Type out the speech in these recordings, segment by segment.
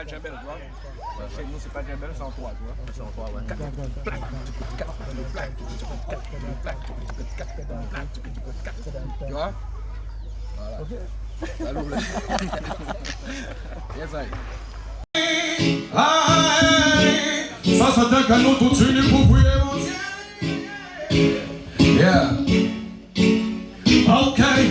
pas Djembel, tu vois. Chez nous, c'est pas Djembel, c'est en 3, tu vois. C'est en toi, ouais. Tu vois? Voilà. Allô, là. Yes, I. Ça c'est un canon tout une pour vous. Yeah. Okay.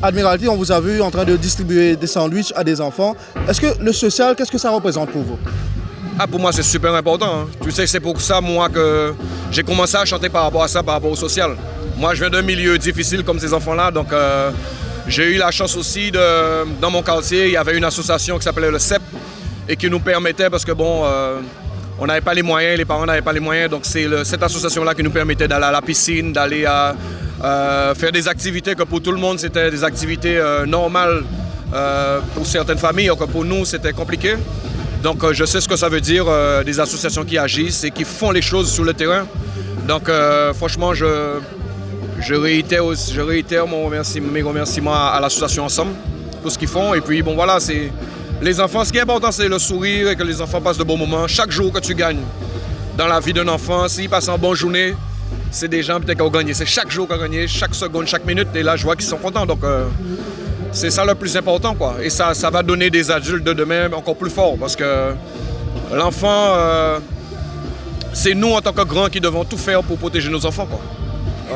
Admiralty, on vous a vu en train de distribuer des sandwichs à des enfants. Est-ce que le social, qu'est-ce que ça représente pour vous? Ah, pour moi, c'est super important. Hein. Tu sais, c'est pour ça, moi, que j'ai commencé à chanter par rapport à ça, par rapport au social. Moi, je viens d'un milieu difficile comme ces enfants-là, donc j'ai eu la chance aussi dans mon quartier, il y avait une association qui s'appelait le CEP et qui nous permettait, parce que bon, on n'avait pas les moyens, les parents n'avaient pas les moyens, donc c'est cette association-là qui nous permettait d'aller à la piscine, d'aller à faire des activités que pour tout le monde, c'était des activités normales pour certaines familles, alors que pour nous, c'était compliqué. Donc je sais ce que ça veut dire, des associations qui agissent et qui font les choses sur le terrain. Donc franchement, je réitère mes remerciements à l'association Ensemble pour ce qu'ils font. Et puis bon voilà, c'est les enfants, ce qui est important, c'est le sourire et que les enfants passent de bons moments. Chaque jour que tu gagnes dans la vie d'un enfant, s'ils passent une bonne journée, c'est des gens peut-être qui ont gagné. C'est chaque jour qu'ils ont gagné, chaque seconde, chaque minute. Et là, je vois qu'ils sont contents. Donc c'est ça le plus important, quoi. Et ça va donner des adultes de demain encore plus forts. Parce que l'enfant, c'est nous en tant que grands qui devons tout faire pour protéger nos enfants, quoi.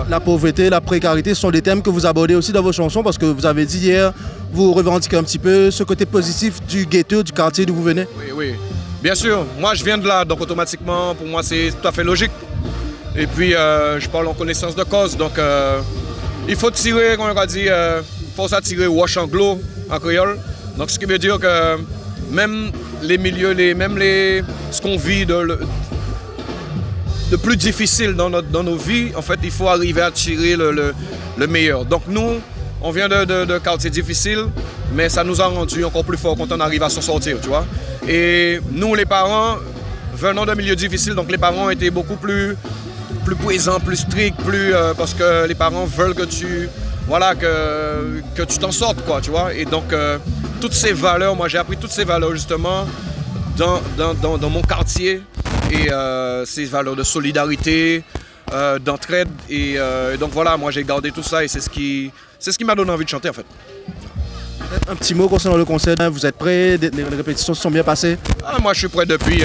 La pauvreté, la précarité, ce sont des thèmes que vous abordez aussi dans vos chansons parce que vous avez dit hier, vous revendiquez un petit peu ce côté positif du ghetto, du quartier d'où vous venez. Oui, oui. Bien sûr, moi je viens de là, donc automatiquement, pour moi c'est tout à fait logique. Et puis je parle en connaissance de cause, donc il faut tirer, comme on a dit, il faut s'attirer wash anglo en créole. Donc ce qui veut dire que même les milieux, ce qu'on vit de plus difficile dans nos vies, en fait, il faut arriver à tirer le meilleur. Donc nous, on vient de quartiers difficiles, mais ça nous a rendu encore plus forts quand on arrive à s'en sortir, tu vois. Et nous, les parents, venant d'un milieu difficile, donc les parents étaient beaucoup plus présents, plus stricts, parce que les parents veulent que tu t'en sortes, quoi, tu vois. Et donc, toutes ces valeurs, moi j'ai appris toutes ces valeurs justement dans mon quartier. Et ces valeurs de solidarité, d'entraide. Et donc voilà, moi j'ai gardé tout ça et c'est ce qui m'a donné envie de chanter en fait. Un petit mot concernant le concert, vous êtes prêts? Les répétitions se sont bien passées? Moi je suis prêt depuis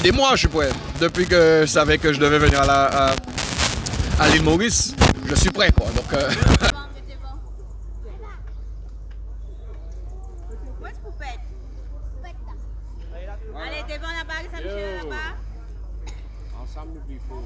des mois, je suis prêt. Depuis que je savais que je devais venir à l'île Maurice, je suis prêt, quoi. Donc, Allez, devant la barre, ça me là-bas. ensemble, il faut.